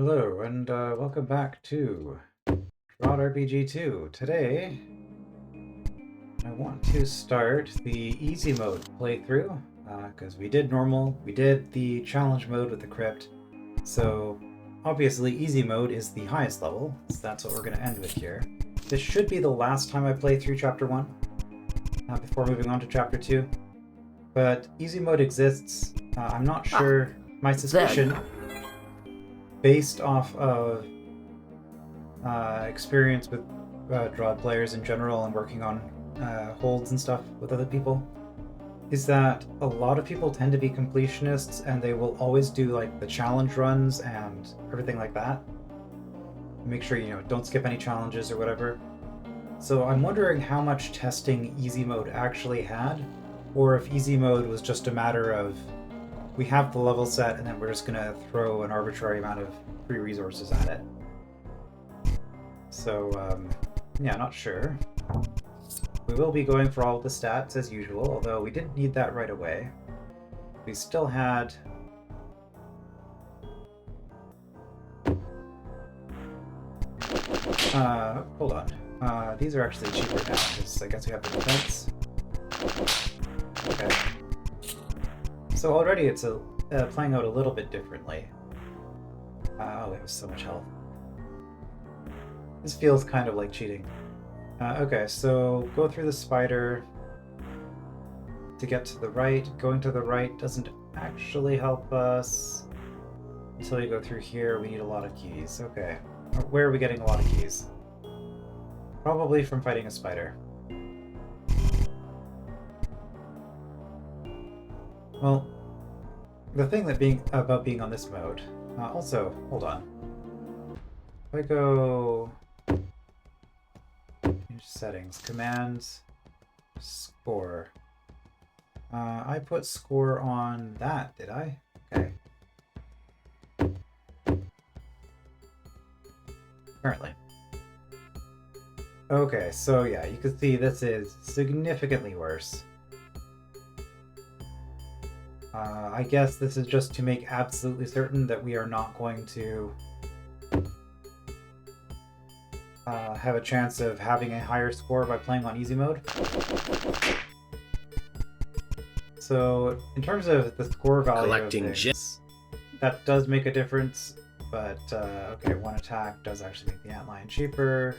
Hello, and welcome back to DROD RPG 2. Today, I want to start the easy mode playthrough, because we did normal, we did the challenge mode with the crypt, so obviously easy mode is the highest level, so that's what we're going to end with here. This should be the last time I play through Chapter 1, before moving on to Chapter 2, but easy mode exists. I'm not sure, my suspicion, based off of experience with DROD players in general and working on holds and stuff with other people, is that a lot of people tend to be completionists and they will always do like the challenge runs and everything like that. Make sure you don't skip any challenges or whatever. So I'm wondering how much testing easy mode actually had, or if easy mode was just a matter of we have the level set and then we're just gonna throw an arbitrary amount of free resources at it. So, yeah, not sure. We will be going for all of the stats as usual, although we didn't need that right away. We still had... hold on. These are actually cheaper now, because I guess we have the defense. Okay. So already it's playing out a little bit differently. Oh, we have so much health. This feels kind of like cheating. Okay, so go through the spider to get to the right. Going to the right doesn't actually help us. Until you go through here, we need a lot of keys. Okay. Where are we getting a lot of keys? Probably from fighting a spider. Well, the thing about being on this mode... also, hold on. If I go... settings, commands, score. I put score on that, did I? Okay. Apparently. Okay, so yeah, you can see this is significantly worse. I guess this is just to make absolutely certain that we are not going to have a chance of having a higher score by playing on easy mode. So, in terms of the score value of things, that does make a difference, but okay, one attack does actually make the antlion cheaper.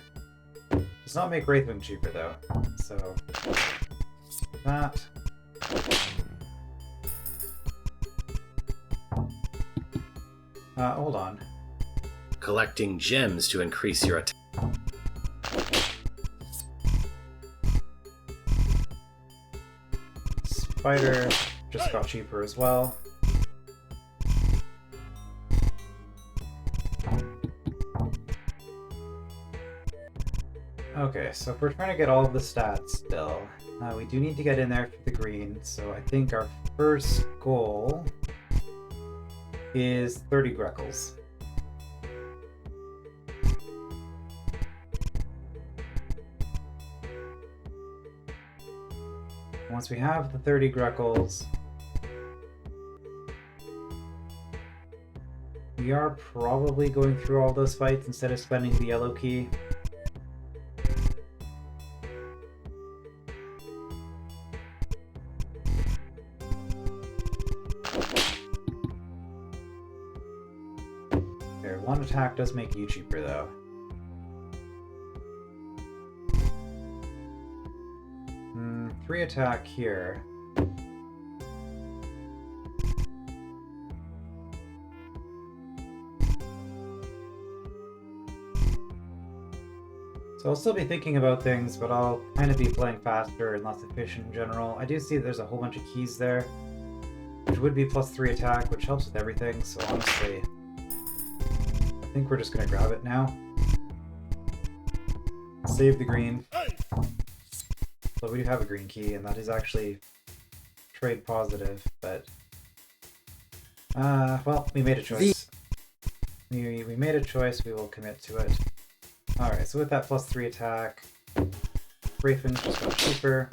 Does not make Wraithwing cheaper though, so that. Hold on. Collecting gems to increase your attack. Spider just got cheaper as well. Okay, so if we're trying to get all of the stats still, we do need to get in there for the green, so I think our first goal is 30 Greckles. Once we have the 30 Greckles, we are probably going through all those fights instead of spending the yellow key. Okay, one attack does make you cheaper though. Three attack here. So I'll still be thinking about things, but I'll kind of be playing faster and less efficient in general. I do see that there's a whole bunch of keys there, which would be +3 attack, which helps with everything, so honestly, I think we're just going to grab it now. Save the green. So we do have a green key, and that is actually trade positive, but... well, we made a choice. We made a choice, we will commit to it. Alright, so with that +3 attack, Wraithwing just got cheaper.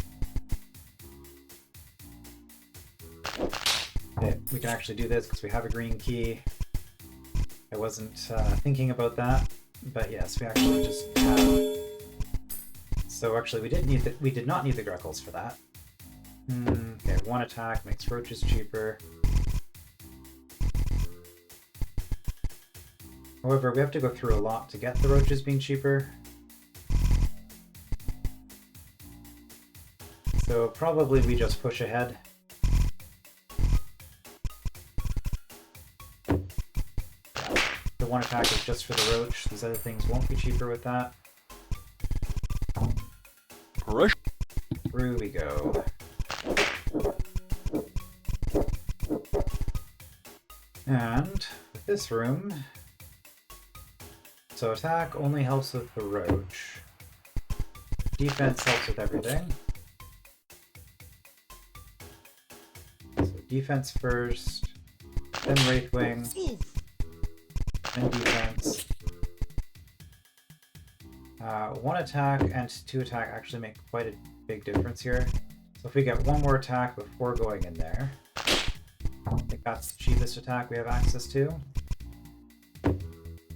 Okay, we can actually do this because we have a green key. I wasn't thinking about that, but yes, we actually just have. So actually, we did not need the Greckles for that. Okay, one attack makes roaches cheaper. However, we have to go through a lot to get the roaches being cheaper. So probably we just push ahead. The one attack is just for the roach. These other things won't be cheaper with that. Through we go. And with this room, so attack only helps with the roach. Defense helps with everything. So defense first, then Wraithwing, then defense. One attack and two attack actually make quite a big difference here. So if we get one more attack before going in there, I think that's the cheapest attack we have access to.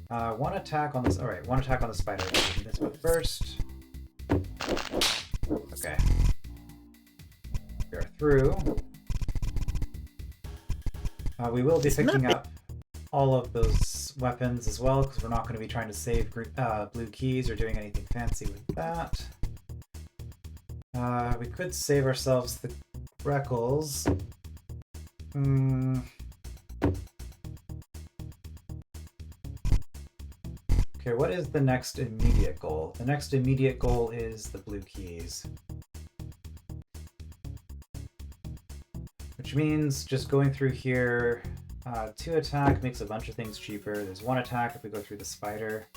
One attack on this. All right, one attack on the spider. This one first. Okay. We are through. We will be picking up all of those weapons as well, because we're not going to be trying to save blue keys or doing anything fancy with that. We could save ourselves the Greckles. Okay, what is the next immediate goal? The next immediate goal is the blue keys. Which means just going through here, 2 attack makes a bunch of things cheaper. There's 1 attack if we go through the spider.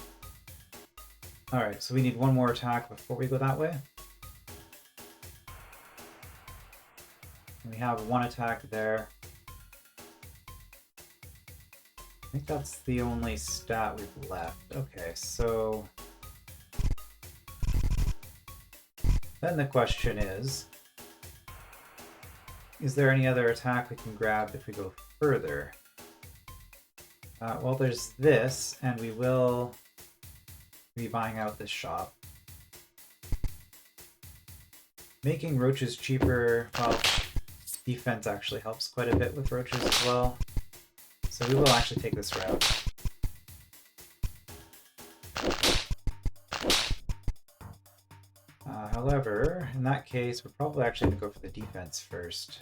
Alright, so we need 1 more attack before we go that way. And we have 1 attack there. I think that's the only stat we've left. Okay, so then the question is there any other attack we can grab if we go further? Well, there's this, and we will be buying out this shop. Making roaches cheaper, well, defense actually helps quite a bit with roaches as well. So we will actually take this route. However, in that case, we're probably actually going to go for the defense first.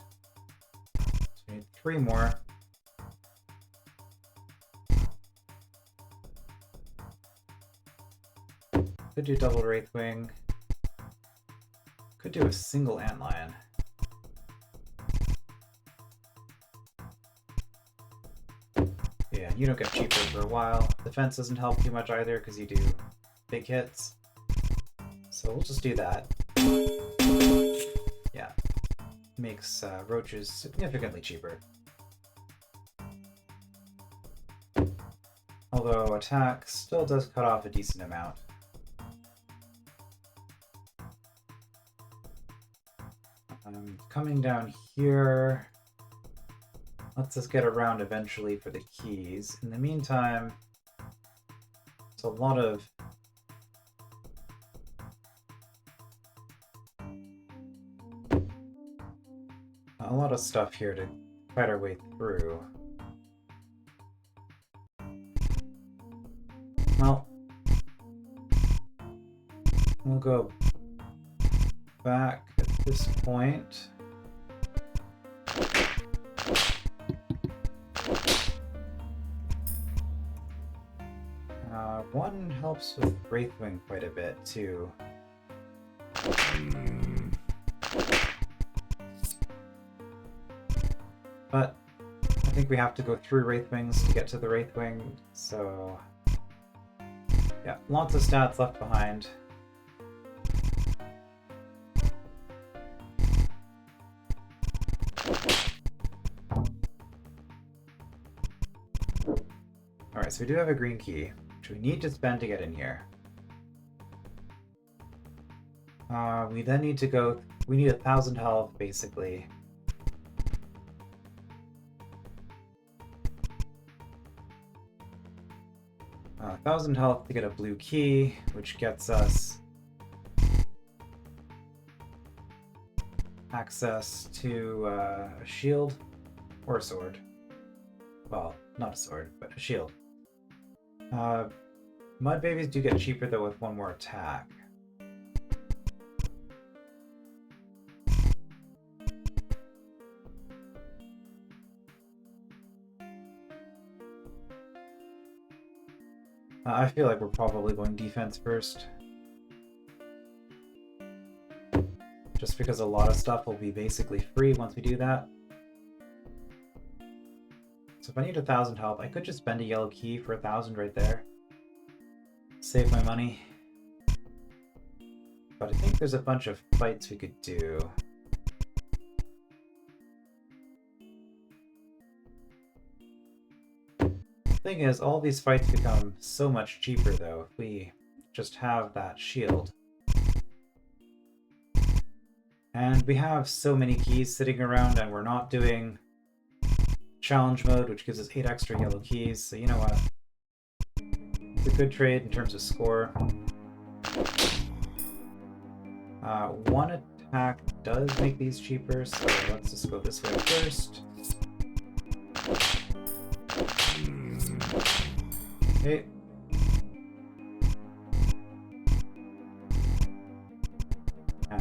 So we need 3 more. Could do double Wraithwing. Could do a single Antlion. Yeah, you don't get cheaper for a while. Defense doesn't help too much either because you do big hits. So we'll just do that. Yeah. Makes roaches significantly cheaper. Although attack still does cut off a decent amount. Coming down here lets us get around eventually for the keys. In the meantime, it's a lot of stuff here to fight our way through. Well, we'll go back at this point. One helps with Wraithwing quite a bit too. But I think we have to go through Wraithwings to get to the Wraithwing, so yeah, lots of stats left behind. Alright, so we do have a green key, which we need to spend to get in here. We then need to go, we need 1,000 health, basically. 1,000 health to get a blue key, which gets us access to a shield or a sword. Well, not a sword, but a shield. Mud babies do get cheaper though with one more attack. I feel like we're probably going defense first. Just because a lot of stuff will be basically free once we do that. So if I need 1,000 health, I could just spend a yellow key for 1,000 right there. Save my money. But I think there's a bunch of fights we could do. The thing is, all these fights become so much cheaper though if we just have that shield. And we have so many keys sitting around and we're not doing challenge mode, which gives us 8 extra yellow keys, so you know what? It's a good trade in terms of score. One attack does make these cheaper, so let's just go this way first. Okay.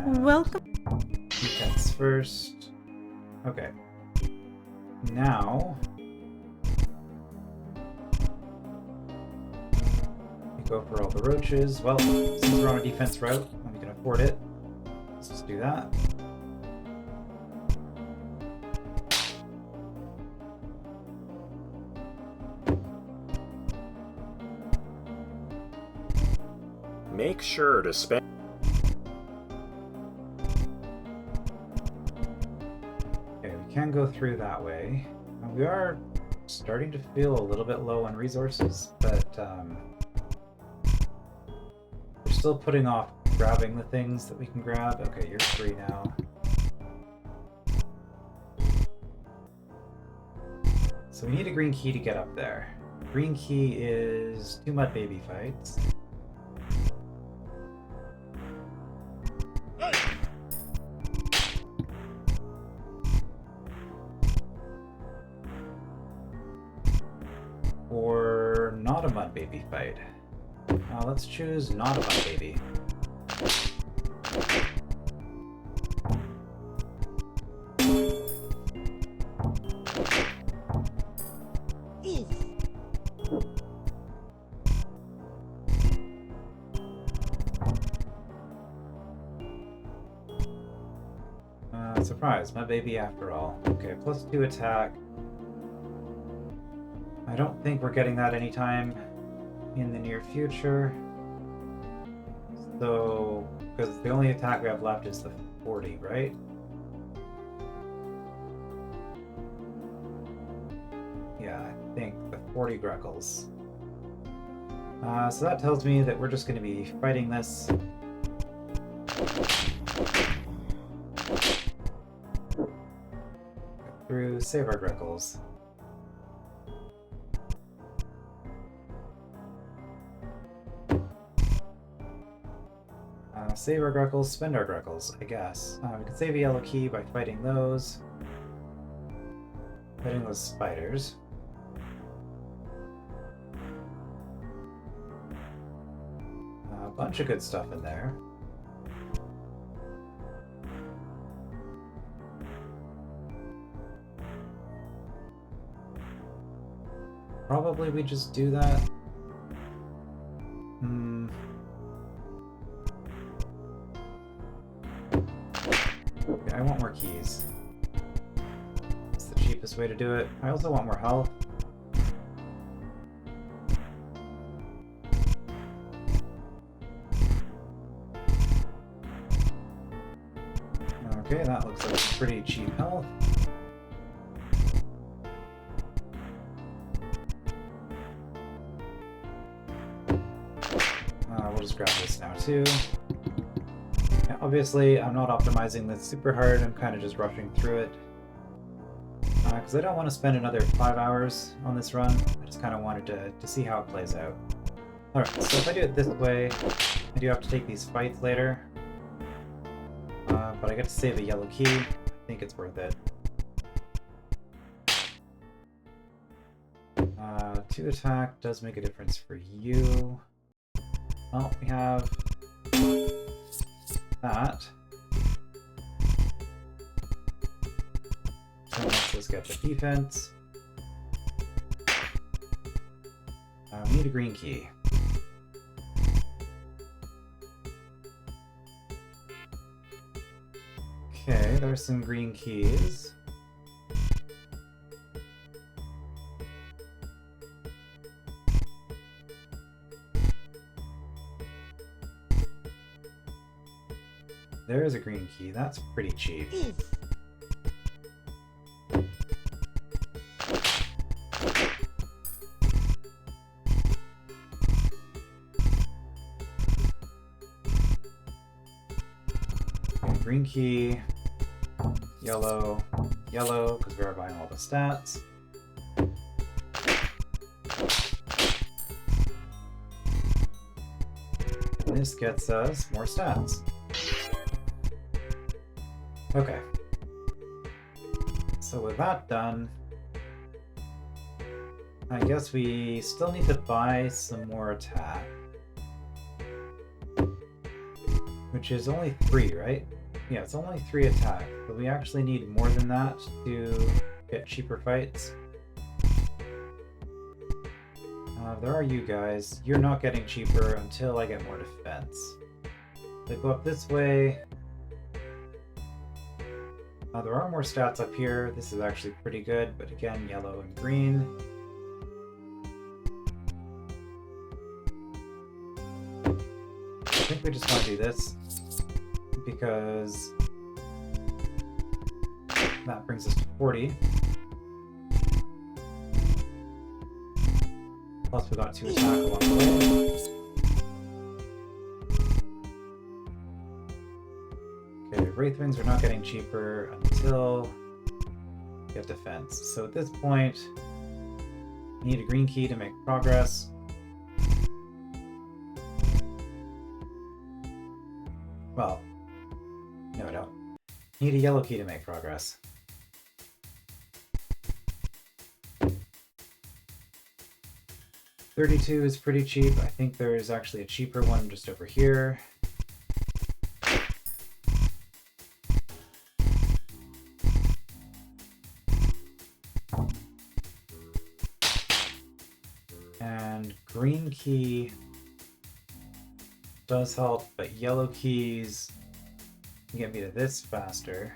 Welcome. Defense first. Okay. Now we go for all the roaches. Well, since we're on a defense route and we can afford it, let's just do that. Make sure to spend. Okay, we can go through that way. We are starting to feel a little bit low on resources, but we're still putting off grabbing the things that we can grab. Okay, you're free now. So we need a green key to get up there. Green key is 2 mud baby fights. Or not a mud baby fight. Let's choose not a mud baby. Surprise, mud baby after all. Okay, +2 attack. I don't think we're getting that anytime in the near future. So, because the only attack we have left is the 40, right? Yeah, I think the 40 Greckles. So that tells me that we're just going to be fighting this. Through save our Greckles. Save our Greckles, spend our Greckles, I guess. We can save a yellow key by fighting those. Fighting those spiders. A bunch of good stuff in there. Probably we just do that. Okay, I want more keys. It's the cheapest way to do it. I also want more health. Okay, that looks like pretty cheap health. We'll just grab this now too. Yeah, obviously, I'm not optimizing this super hard, I'm kind of just rushing through it. Because I don't want to spend another 5 hours on this run, I just kind of wanted to see how it plays out. Alright, so if I do it this way, I do have to take these fights later. But I get to save a yellow key. I think it's worth it. 2 attack does make a difference for you. Well, we have that. So let's just get the defense. We need a green key. Okay, there's some green keys. There's a green key. That's pretty cheap. Green key, yellow, yellow, because we are buying all the stats. And this gets us more stats. Okay. So with that done, I guess we still need to buy some more attack. Which is only 3, right? Yeah, it's only 3 attack, but we actually need more than that to get cheaper fights. There are you guys. You're not getting cheaper until I get more defense. They go up this way. There are more stats up here. This is actually pretty good, but again, yellow and green. I think we just want to do this, because that brings us to 40. Plus we got 2 attack along the way. Okay, Wraithwings are not getting cheaper until you have defense. So at this point, you need a green key to make progress. Well, no, I don't. Need a yellow key to make progress. $32 is pretty cheap. I think there is actually a cheaper one just over here. And green key does help, but yellow keys can get me to this faster.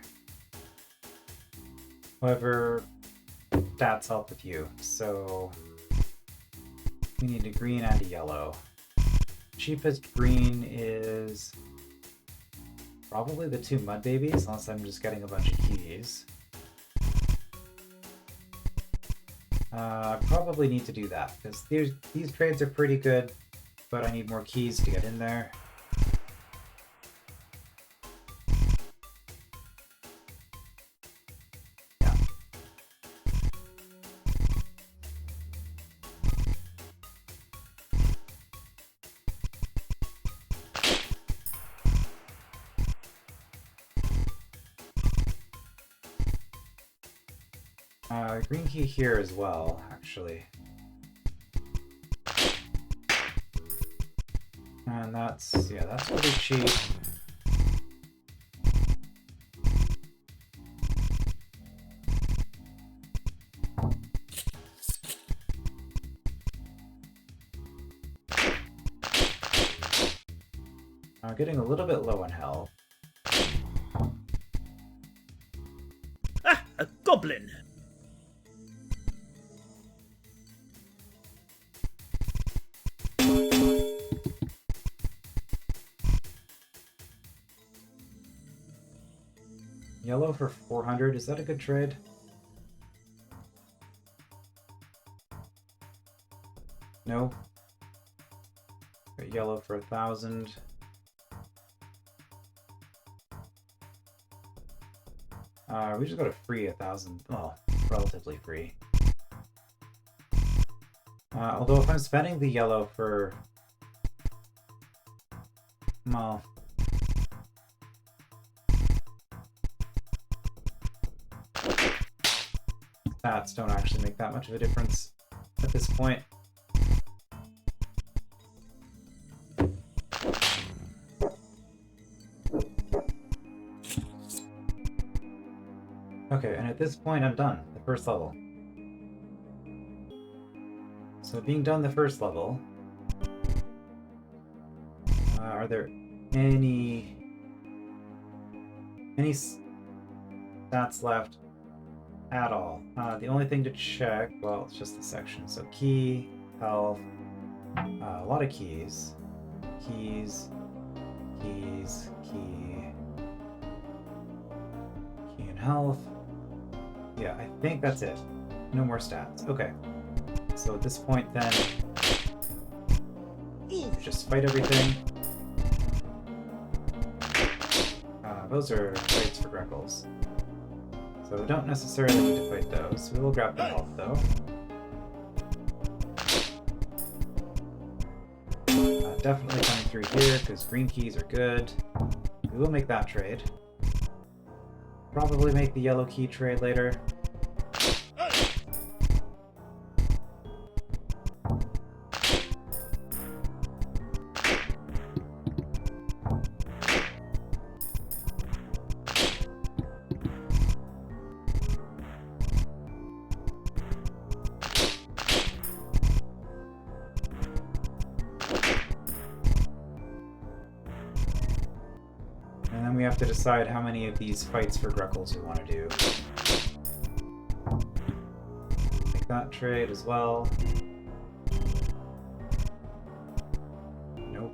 However, stats help with you, so we need a green and a yellow. Cheapest green is probably the 2 mud babies, unless I'm just getting a bunch of keys. I probably need to do that, because these trades are pretty good, but I need more keys to get in there. Green key here as well, actually. And that's pretty cheap. I'm getting a little bit low on health. Ah, a goblin! Yellow for 400, is that a good trade? No. Got yellow for 1,000. We just got a free 1,000. Well, relatively free. Although if I'm spending the yellow for Well, stats don't actually make that much of a difference at this point. Okay, and at this point I'm done, the first level. So being done the first level, are there any stats left at all? The only thing to check, well, it's just the section. So key, health, a lot of keys, key, and health. Yeah, I think that's it. No more stats. Okay. So at this point then, just fight everything. Those are fights for Greckles. So we don't necessarily need to fight those. We will grab the health though. Definitely coming through here because green keys are good. We will make that trade. Probably make the yellow key trade later. And then we have to decide how many of these fights for Greckles we want to do. Make that trade as well. Nope.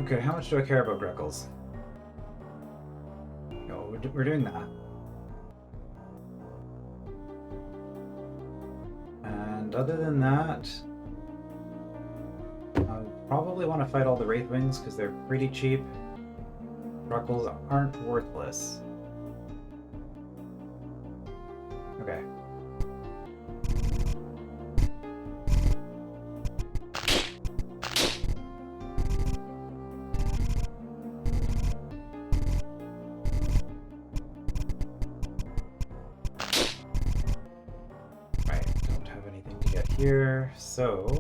Okay, how much do I care about Greckles? No, we're doing that. And other than that, probably want to fight all the Wraithwings because they're pretty cheap. Greckles aren't worthless. Okay. Right, don't have anything to get here, so...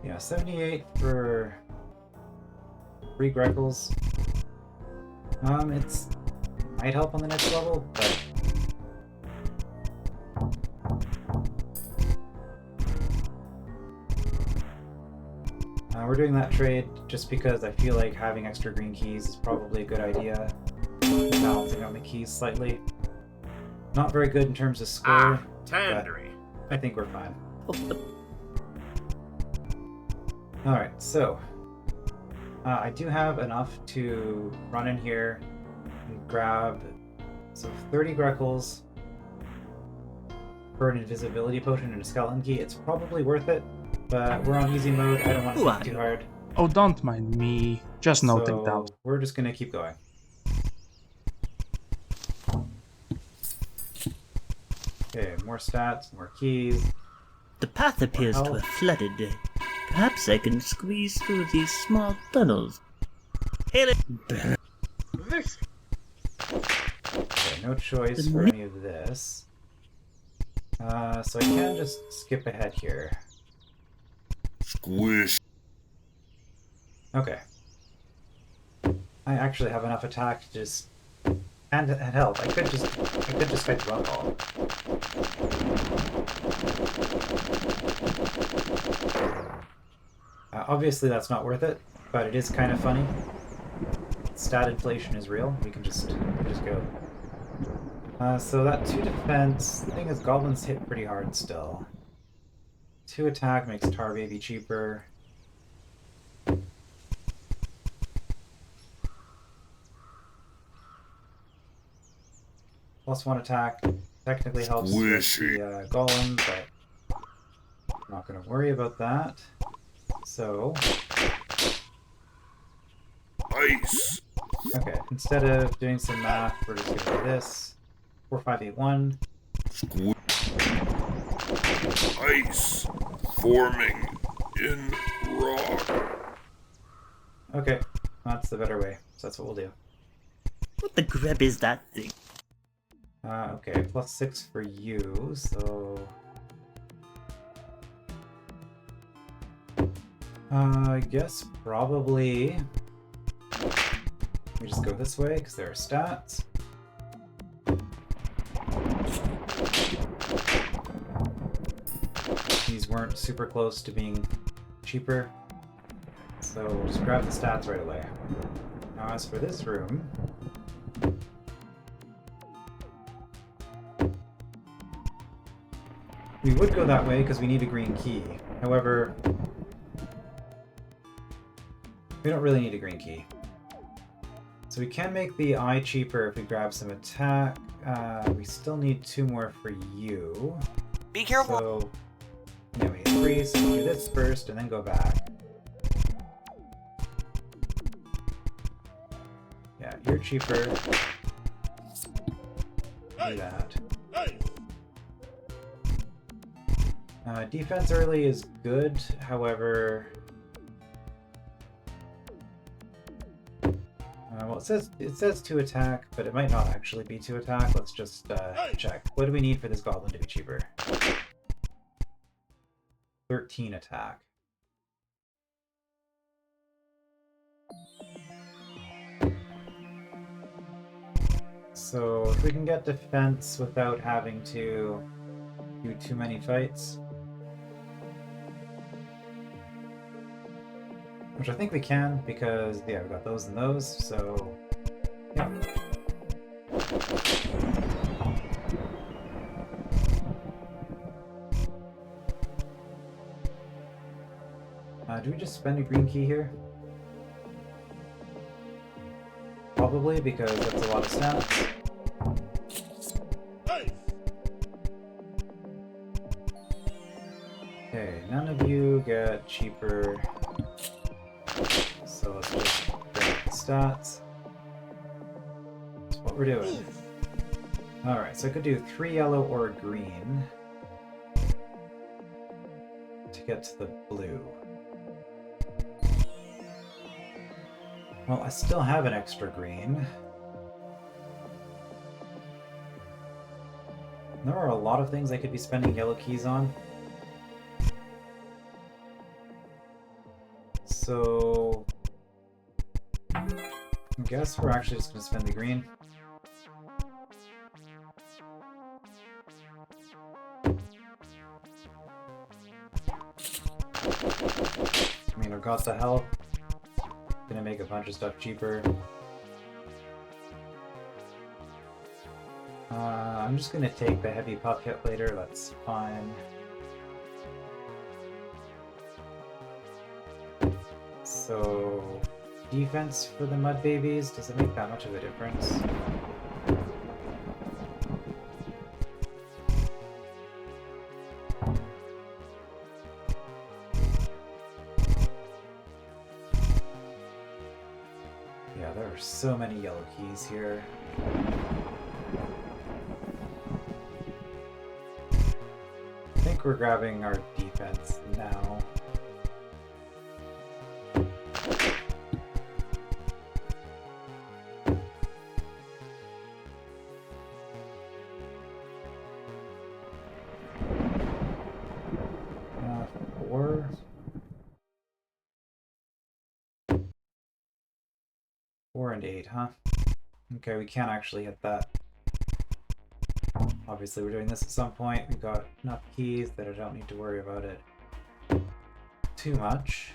Yeah, 78 for 3 Greckles. It might help on the next level, but... we're doing that trade just because I feel like having extra green keys is probably a good idea. Balancing out my keys slightly. Not very good in terms of score, but I think we're fine. Alright, so I do have enough to run in here and grab 30 Greckles for an invisibility potion and a skeleton key. It's probably worth it, but we're on easy mode. I don't want to think too hard. Oh, don't mind me. Just noting down. We're just gonna keep going. Okay, more stats, more keys. The path appears to have flooded. Perhaps I can squeeze through these small tunnels. Okay, no choice for any of this. So I can just skip ahead here. Squish. Okay. I actually have enough attack to just... And health. I could just fight the run ball. Obviously that's not worth it, but it is kind of funny. Stat inflation is real. We can just go. So that 2 defense, the thing is goblins hit pretty hard still. 2 attack makes Tar Baby cheaper. +1 attack technically helps with the golem, but I'm not going to worry about that. So, Ice. Okay, instead of doing some math, we're just going to do this. 4, 5, 8, 1. Ice forming in rock. Okay, that's the better way. So that's what we'll do. What the grab is that thing? Okay, +6 for you, so... I guess probably... We just go this way, because there are stats. These weren't super close to being cheaper, so we'll just grab the stats right away. Now as for this room... We would go that way because we need a green key. However, we don't really need a green key. So we can make the eye cheaper if we grab some attack. We still need 2 more for you. Be careful. So, yeah, we hit 3, so we'll do this first and then go back. Yeah, you're cheaper. Do that. Defense early is good, however... well, it says 2 attack, but it might not actually be 2 attack. Let's just check. What do we need for this goblin to be cheaper? 13 attack. So if we can get defense without having to do too many fights, which I think we can, because, yeah, we've got those and those, so, yeah. Do we just spend a green key here? Probably, because that's a lot of stats. Okay, none of you get cheaper. So let's just grab the stats. That's what we're doing. Alright, so I could do 3 yellow or green to get to the blue. Well, I still have an extra green. There are a lot of things I could be spending yellow keys on. So... I guess we're actually just going to spend the green. I mean, I've got the help. Gonna make a bunch of stuff cheaper. I'm just gonna take the heavy puff hit later, that's fine. So, defense for the mud babies, does it make that much of a difference? Yeah, there are so many yellow keys here. I think we're grabbing our defense now. Four and 8, huh? Okay, we can't actually hit that. Obviously, we're doing this at some point. We've got enough keys that I don't need to worry about it too much.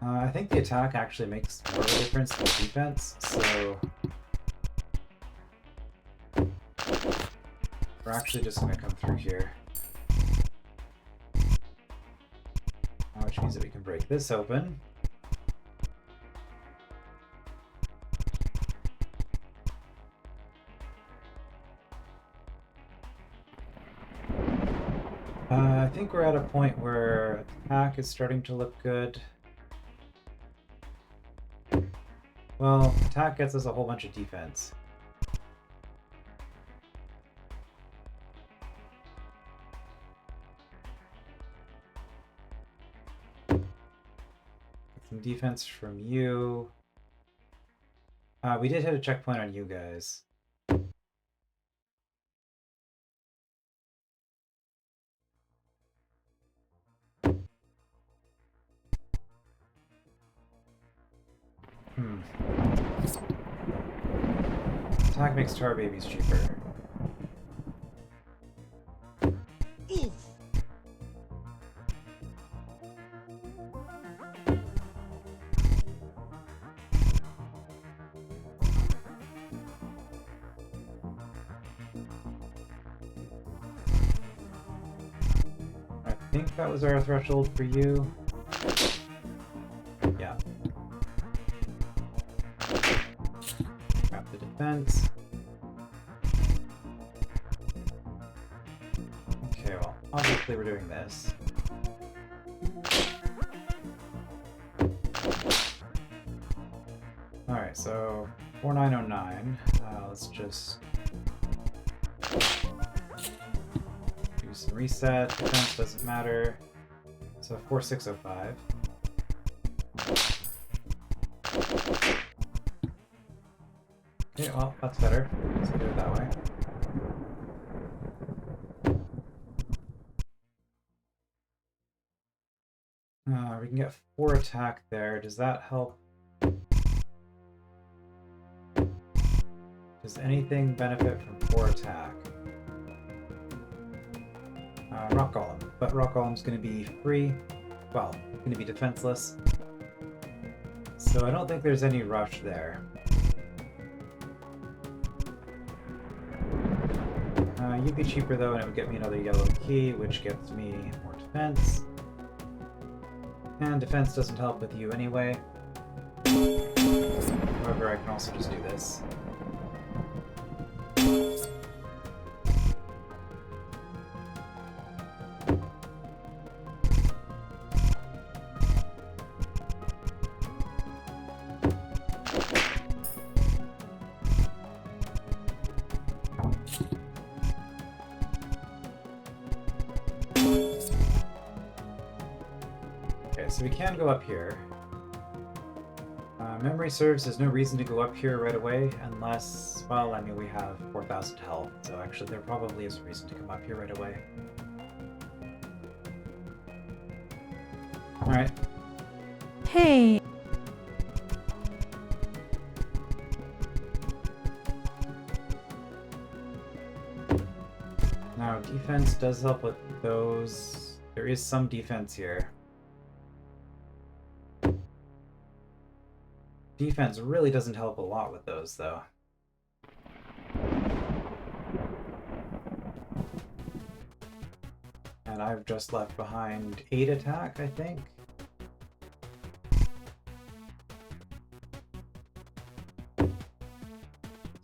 I think the attack actually makes more of a difference than defense, so we're actually just going to come through here. Which means that we can break this open. I think we're at a point where attack is starting to look good. Well, attack gets us a whole bunch of defense. Get some defense from you. We did hit a checkpoint on you guys. Attack makes tar babies cheaper. I think that was our threshold for you. Yeah. Grab the defense. Okay, well, obviously we're doing this. Alright, so 4909. Let's just do some reset. Defense doesn't matter. So 4605. Okay, well, that's better. Let's do it that way. We can get 4 attack there. Does that help? Does anything benefit from 4 attack? Rock Golem. But Rock Golem's going to be free. Well, it's going to be defenseless. So I don't think there's any rush there. You'd be cheaper though, and it would get me another yellow key, which gets me more defense. And defense doesn't help with you anyway. However, I can also just do this. So we can go up here. Memory serves, there's no reason to go up here right away unless, well, I mean, we have 4,000 health, so actually there probably is a reason to come up here right away. Alright. Hey! Now, defense does help with those. There is some defense here. Defense really doesn't help a lot with those, though. And I've just left behind 8 attack, I think.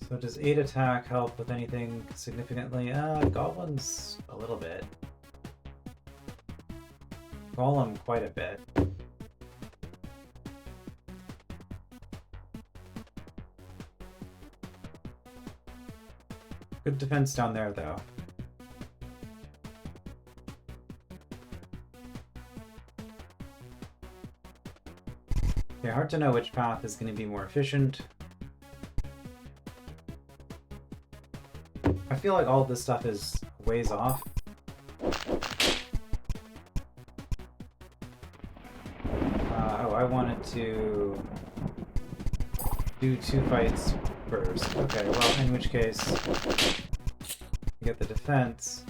So does 8 attack help with anything significantly? Goblins a little bit. Golem quite a bit. Good defense down there, though. Okay, hard to know which path is going to be more efficient. I feel like all of this stuff is ways off. Oh, I wanted to do 2 fights first. Okay, well, in which case, we get the defense.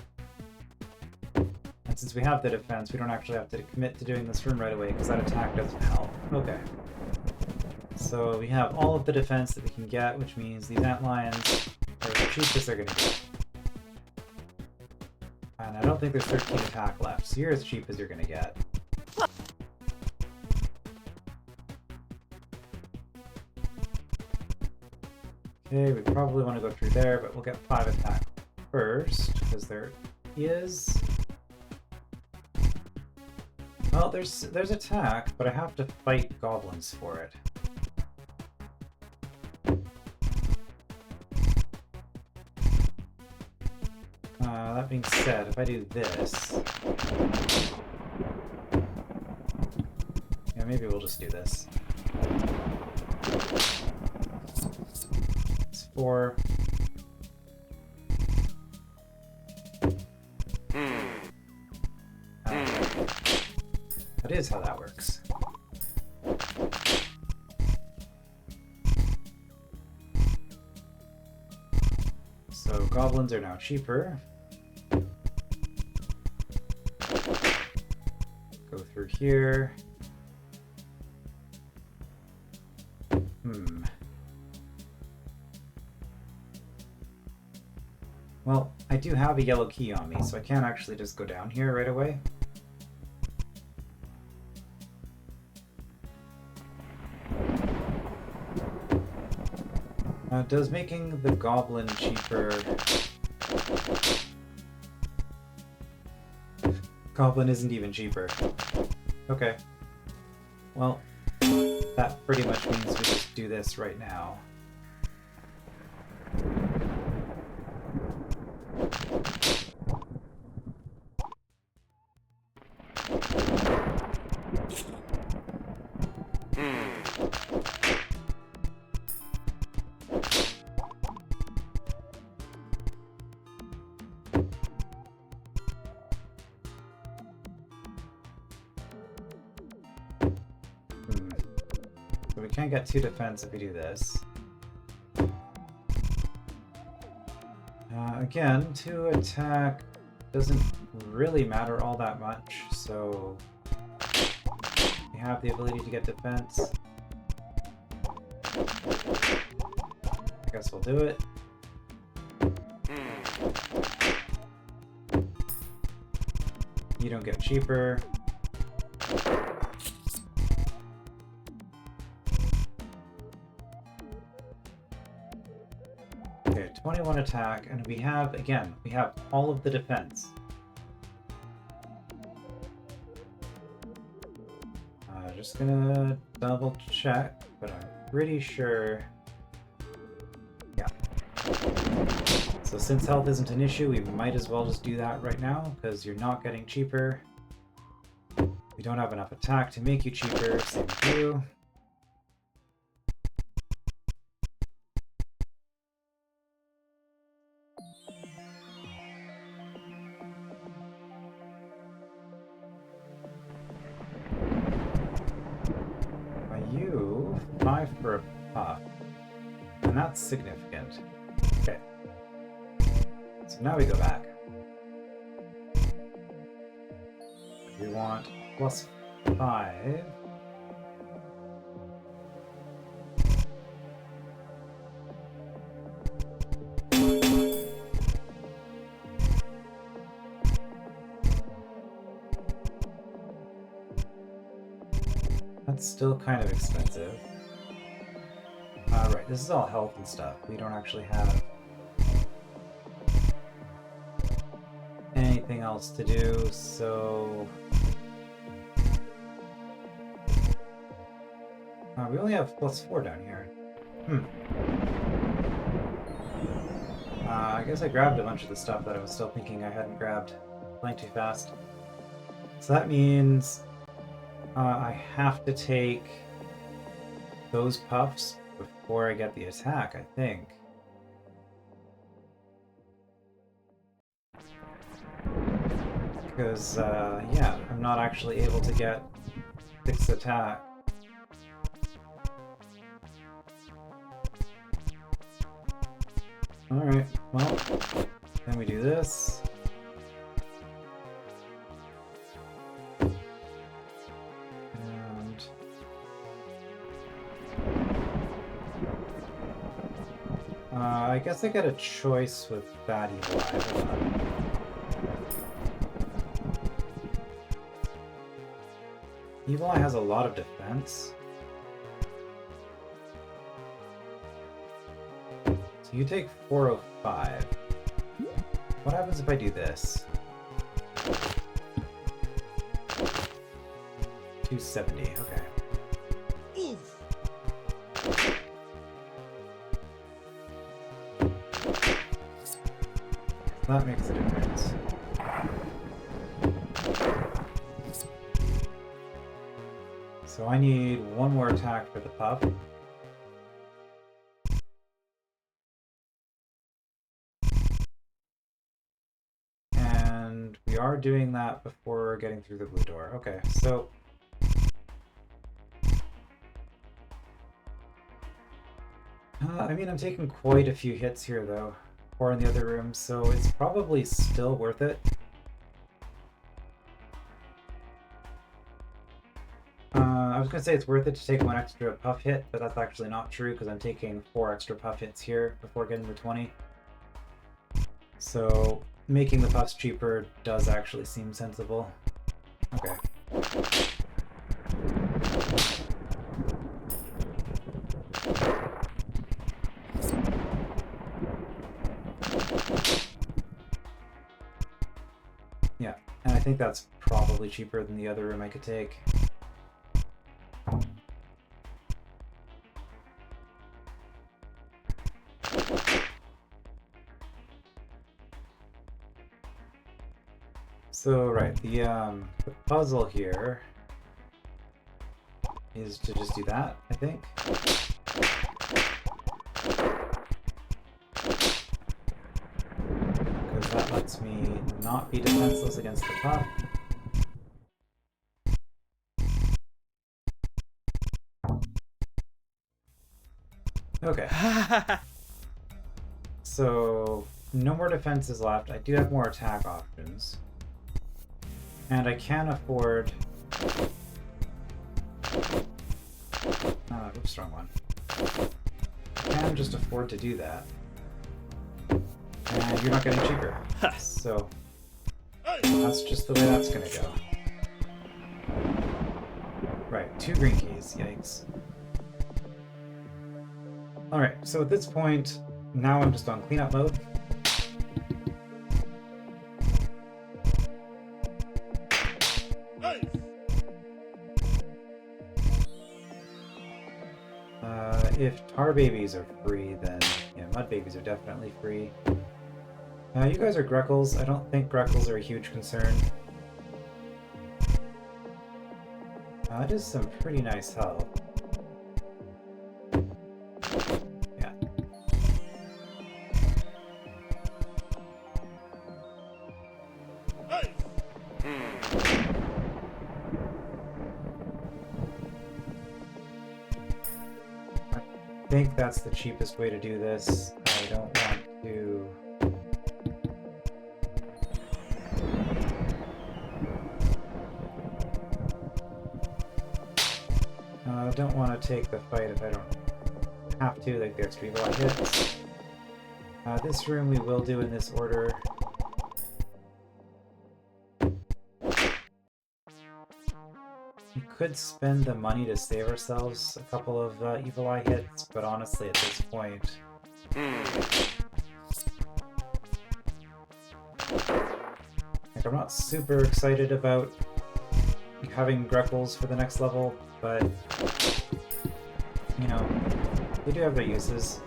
And since we have the defense, we don't actually have to commit to doing this room right away, because that attack doesn't help. Okay. So we have all of the defense that we can get, which means these antlions are the cheapest they're going to get. And I don't think there's 13 attack left, so you're as cheap as you're going to get. Okay, we probably want to go through there, but we'll get 5 attack first, because there is Well, there's attack, but I have to fight goblins for it. That being said, if I do this... Yeah, maybe we'll just do this. It's 4. That is how that works. So goblins are now cheaper. Go through here. Well, I do have a yellow key on me, so I can't actually just go down here right away. Does making the goblin cheaper... Goblin isn't even cheaper. Okay. Well, that pretty much means we just do this right now. So we can't get 2 defense if we do this. Again, 2 attack doesn't really matter all that much, so we have the ability to get defense. I guess we'll do it. You don't get cheaper. Okay, 21 attack, and we have, again, we have all of the defense. Just gonna double check, but I'm pretty sure... Yeah. So since health isn't an issue, we might as well just do that right now, because you're not getting cheaper. We don't have enough attack to make you cheaper, same with you. You 5 for a puff, and that's significant. Okay, so now we go back. We want +5. That's still kind of expensive. Right, this is all health and stuff. We don't actually have anything else to do, so... we only have +4 down here. I guess I grabbed a bunch of the stuff that I was still thinking I hadn't grabbed. Playing too fast. So that means... I have to take those puffs before I get the attack, I think. Because, yeah, I'm not actually able to get 6 attack. Alright, well, then we do this. I guess I get a choice with that evil eye. Hold on. Evil eye has a lot of defense. So you take 405. What happens if I do this? 270, okay. That makes a difference. So I need one more attack for the pup. And we are doing that before getting through the blue door. Okay, so... I mean, I'm taking quite a few hits here, though. 4 in the other room, so it's probably still worth it. I was going to say it's worth it to take 1 extra puff hit, but that's actually not true because I'm taking 4 extra puff hits here before getting to 20. So making the puffs cheaper does actually seem sensible. Okay. Yeah, and I think that's probably cheaper than the other room I could take. So, right, the puzzle here is to just do that, I think. Because that lets me not be defenseless against the pup. Okay. So, no more defenses left. I do have more attack options. And I can afford... oops, wrong one. I can just afford to do that. And you're not getting cheaper. So, that's just the way that's gonna go. Right, 2 green keys, yikes. Alright, so at this point, now I'm just on cleanup mode. If tar babies are free, then yeah, mud babies are definitely free. You guys are Greckles. I don't think Greckles are a huge concern. That is some pretty nice health. Yeah. I think that's the cheapest way to do this. I don't want to... I don't want to take the fight if I don't have to, like the extra evil I hit. This room we will do in this order. We could spend the money to save ourselves a couple of evil eye hits, but honestly at this point... Like, I'm not super excited about having Greckles for the next level, but... You know, they do have their uses.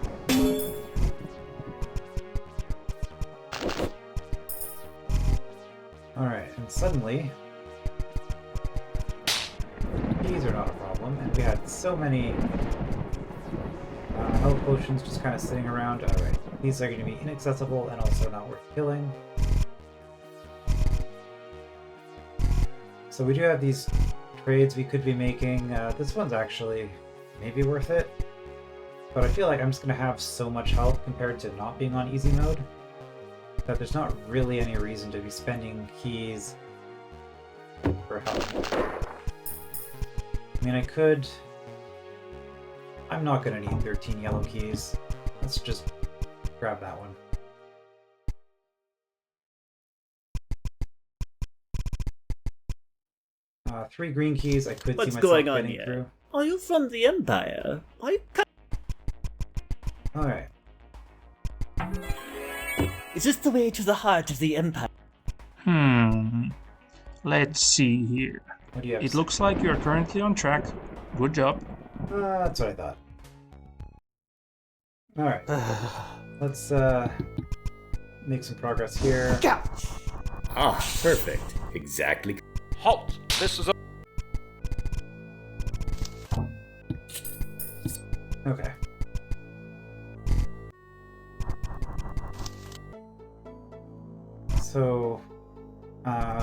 Alright, and suddenly... These are not a problem, and we had so many health potions just kind of sitting around. Alright, these are going to be inaccessible and also not worth killing. So we do have these trades we could be making. This one's actually maybe worth it, but I feel like I'm just going to have so much health compared to not being on easy mode that there's not really any reason to be spending keys for health. I mean, I could... I'm not going to need 13 yellow keys. Let's just grab that one. Three green keys I could What's see myself going on getting here? through. Are you from the Empire? Are you... Alright. Is this the way to the heart of the Empire? Let's see here. What do you have? It looks like you are currently on track. Good job. That's what I thought. Alright. Let's make some progress here. Ah, perfect. Exactly. Halt! This is a. Okay. So,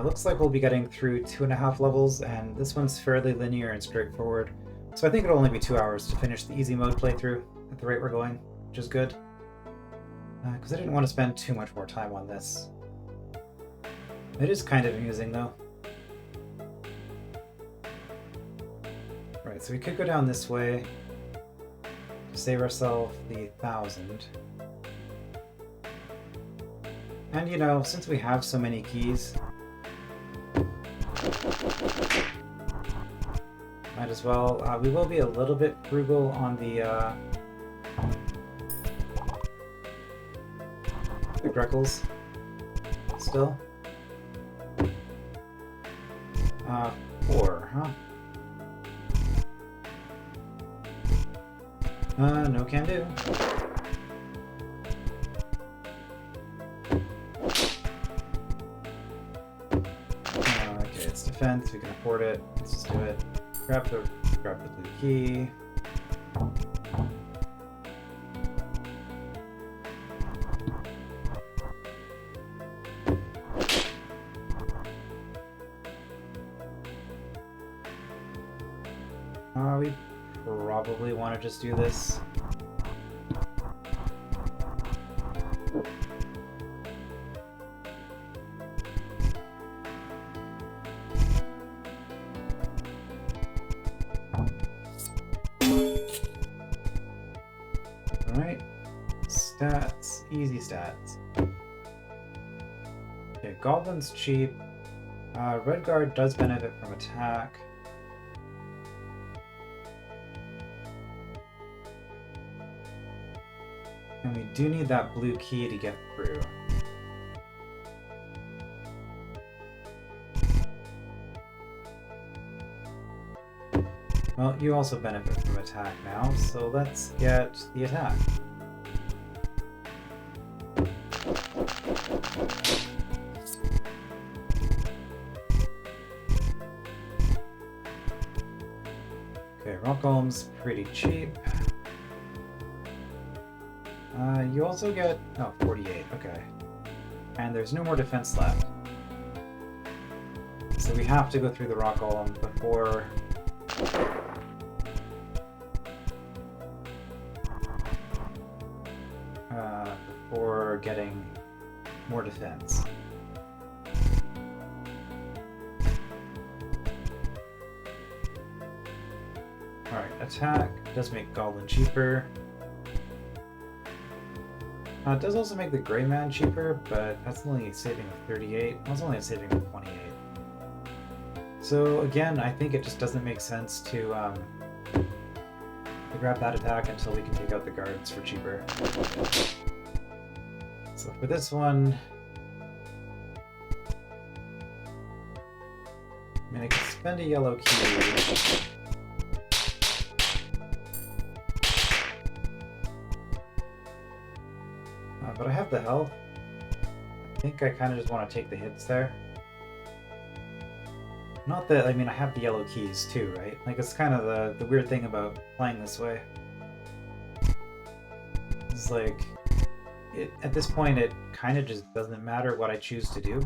looks like we'll be getting through 2.5 levels, and this one's fairly linear and straightforward. So I think it'll only be 2 hours to finish the easy mode playthrough at the rate we're going, which is good. Because I didn't want to spend too much more time on this. It is kind of amusing, though. Right, so we could go down this way to save ourselves the 1,000. And you know, since we have so many keys, might as well. We will be a little bit frugal on the Greckles still. 4, huh? No can do. Okay, it's defense, we can afford it. Let's just do it. Grab the blue key. We probably want to just do this. Alright. Stats. Easy stats. Okay, Goblin's cheap. Red Guard does benefit from attack. And we do need that blue key to get through. Well, you also benefit from attack now, so let's get the attack. Okay, Rock Golem's pretty cheap. You also get... oh, 48, okay. And there's no more defense left. So we have to go through the Rock Golem before... before getting more defense. Alright, attack does make Goblin cheaper. It does also make the Gray Man cheaper, but that's only a saving of 38. That's only a saving of 28. So again, I think it just doesn't make sense to grab that attack until we can take out the guards for cheaper. So for this one, I mean, I could spend a yellow key. But I have the health. I think I kind of just want to take the hits there. Not that, I mean, I have the yellow keys too, right? Like, it's kind of the weird thing about playing this way. It's like, at this point, it kind of just doesn't matter what I choose to do.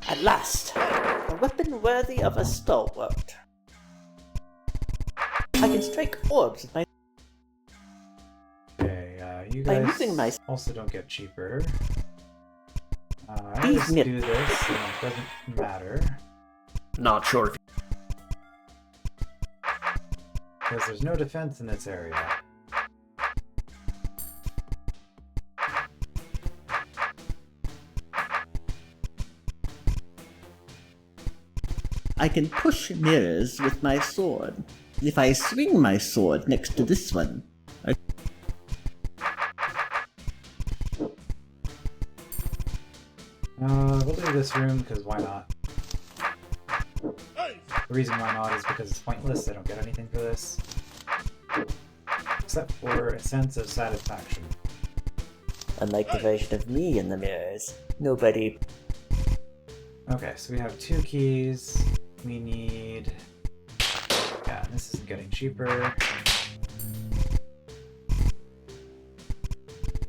At last, a weapon worthy of a stalwart. I can strike orbs with my... Okay, you By guys using my... also don't get cheaper. I just do this, and it doesn't matter. Not sure if Because there's no defense in this area. I can push mirrors with my sword. If I swing my sword next to this one, We'll do this room, because why not? The reason why not is because it's pointless, I don't get anything for this. Except for a sense of satisfaction. Unlike the version of me in the mirrors, nobody... Okay, so we have 2 keys. We need... Yeah, this isn't getting cheaper.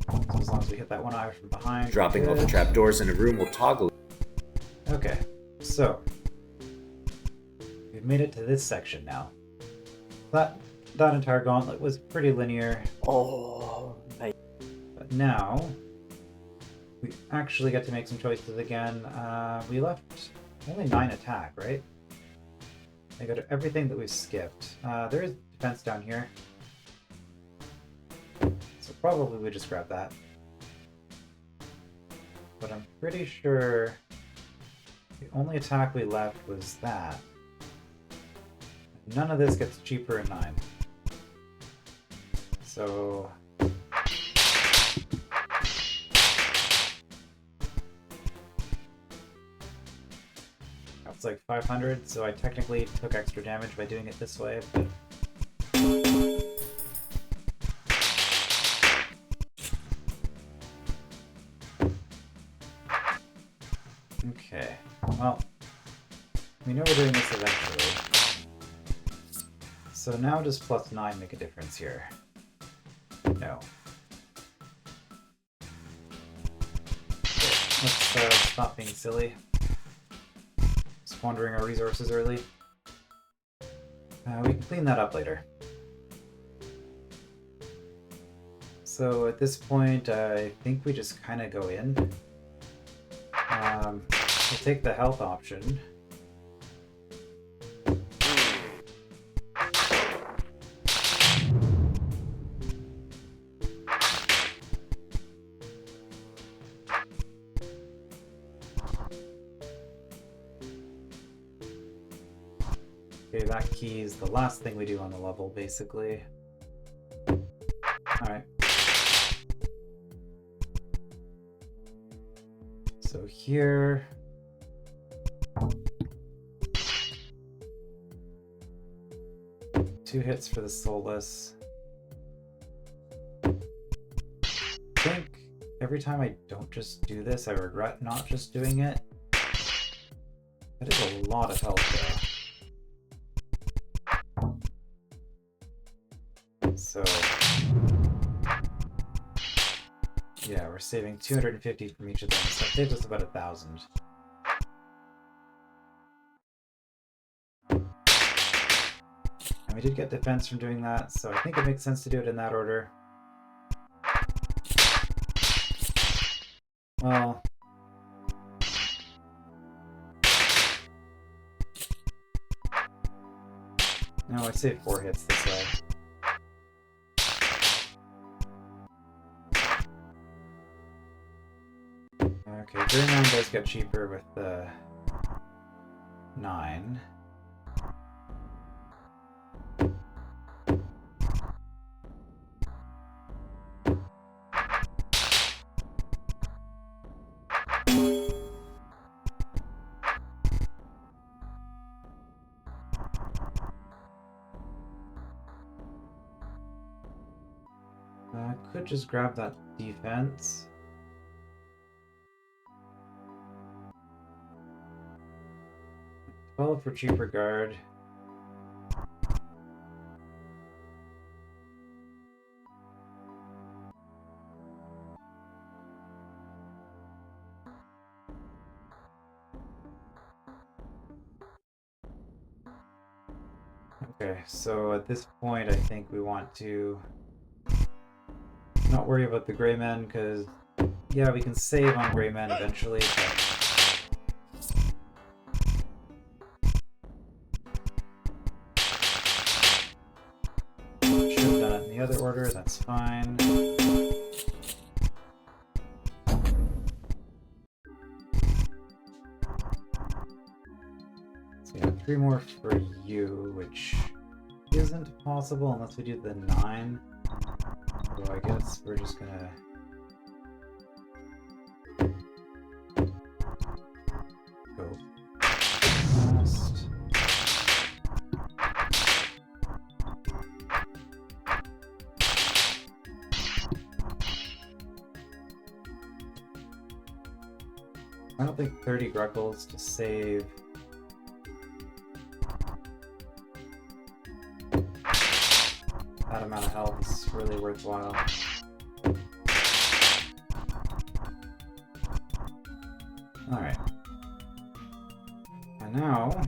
So as long as we hit that one eye from behind. Dropping all the trapdoors in a room will toggle. Okay, so we've made it to this section now. That entire gauntlet was pretty linear, Oh, my... but now we actually get to make some choices again. We left only 9 attack, right? I got everything that we've skipped. There is defense down here, so probably we just grab that. But I'm pretty sure the only attack we left was that. None of this gets cheaper in 9. So... That's like 500, so I technically took extra damage by doing it this way, but... Okay, well, we know we're doing this eventually. So now does +9 make a difference here? No. Okay, let's stop being silly. Squandering our resources early. We can clean that up later. So at this point, I think we just kind of go in. We'll take the health option. Okay, that key is the last thing we do on the level, basically. Alright. So here... Two hits for the soulless. I think every time I don't just do this, I regret not just doing it. That is a lot of health though. So... yeah, we're saving 250 from each of them, so that saves us about 1,000. And we did get defense from doing that, so I think it makes sense to do it in that order. Well... no, I'd say 4 hits this way. Okay, Greenland does get cheaper with the 9. Could just grab that defense. Well, for cheaper guard. Okay, so at this point I think we want to not worry about the gray men, because yeah, we can save on gray men eventually, but should have done it in the other order, that's fine. So we have 3 more for you, which isn't possible unless we do the 9. So I guess we're just gonna... I don't think 30 Gruckles to save. That amount of health is really worthwhile. Alright. And now...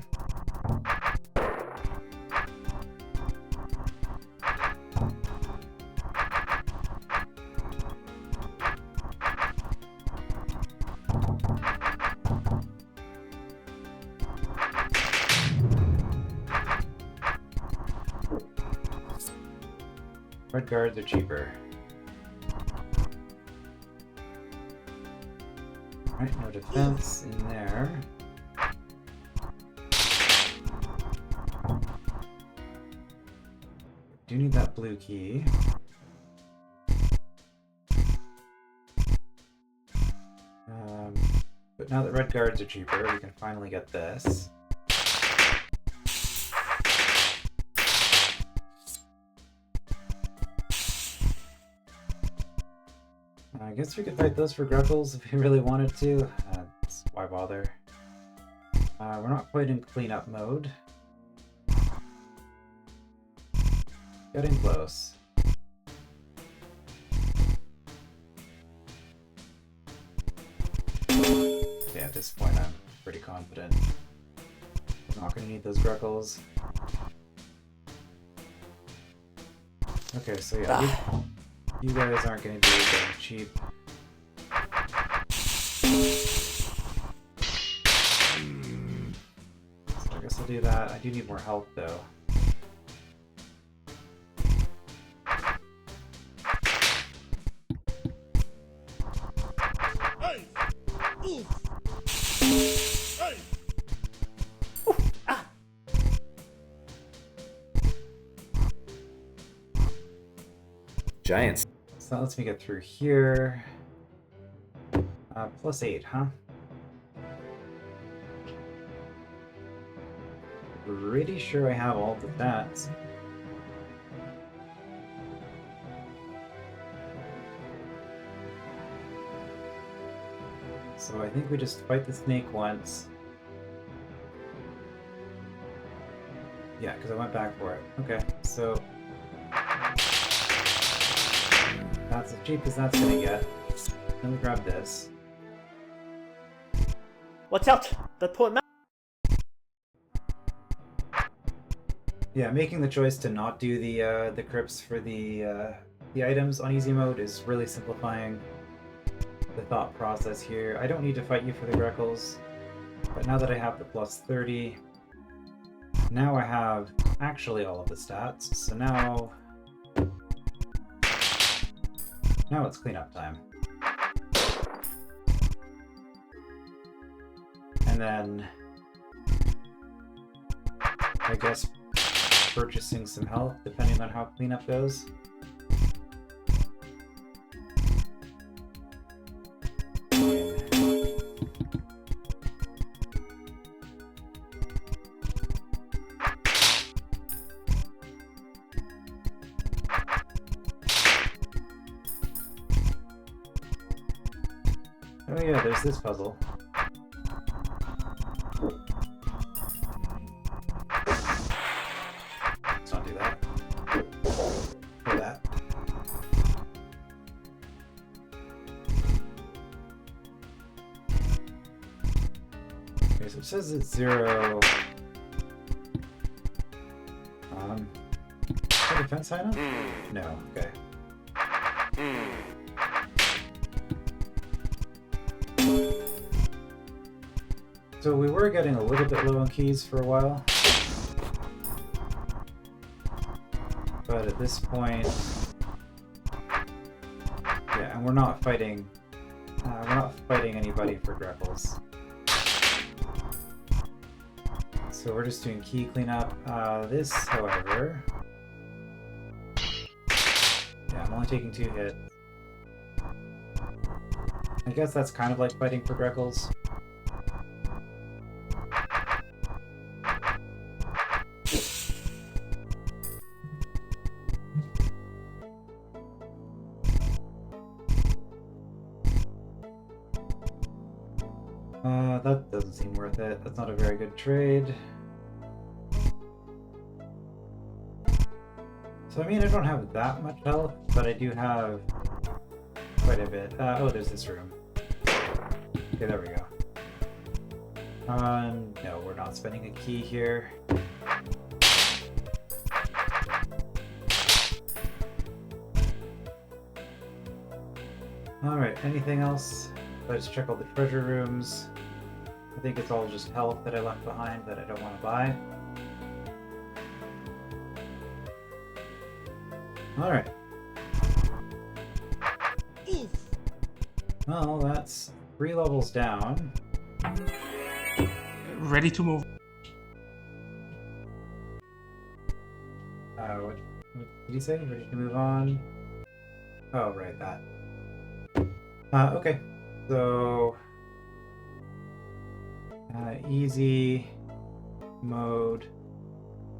red guards are cheaper. Alright, no defense in there. Do need that blue key. But now that red guards are cheaper, we can finally get this. I guess we could fight those for Gruckles if we really wanted to. Why bother? We're not quite in cleanup mode. Getting close. Yeah, at this point I'm pretty confident. We're not going to need those Gruckles. Okay, so yeah, you guys aren't going to be getting cheap. So I guess I'll do that. I do need more health though. Giants. So that lets me get through here. +8, huh? Pretty sure I have all the stats. So I think we just fight the snake once. Yeah, because I went back for it. Okay, so that's as cheap as that's gonna get. Let me grab this. Watch out! That poor man! Yeah, making the choice to not do the crypts for the items on easy mode is really simplifying the thought process here. I don't need to fight you for the Gruckles, but now that I have the +30, now I have actually all of the stats, so now it's cleanup time. And then I guess purchasing some health depending on how cleanup goes. Oh yeah, there's this puzzle. Let's not do that. Or that. Okay, so it says it's 0. Is the defense high enough? No, okay. So we were getting a little bit low on keys for a while, but at this point, yeah, and we're not fighting anybody for Gruckles. So we're just doing key cleanup. This, however, yeah, I'm only taking 2 hits. I guess that's kind of like fighting for Gruckles. That doesn't seem worth it. That's not a very good trade. So I mean, I don't have that much health, but I do have quite a bit. Oh, there's this room. Okay, there we go. No, we're not spending a key here. Alright, anything else? Let's check all the treasure rooms. I think it's all just health that I left behind that I don't want to buy. Alright. Well, that's 3 levels down. Ready to move. What did he say? Ready to move on? Oh, right, that. Okay. So... easy mode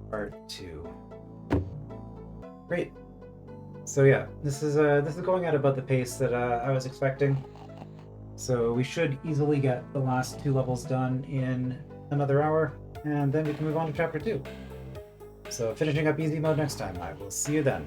part 2. Great. So yeah, this is going at about the pace that I was expecting. So we should easily get the last 2 levels done in another hour, and then we can move on to chapter 2. So finishing up easy mode next time. I will see you then.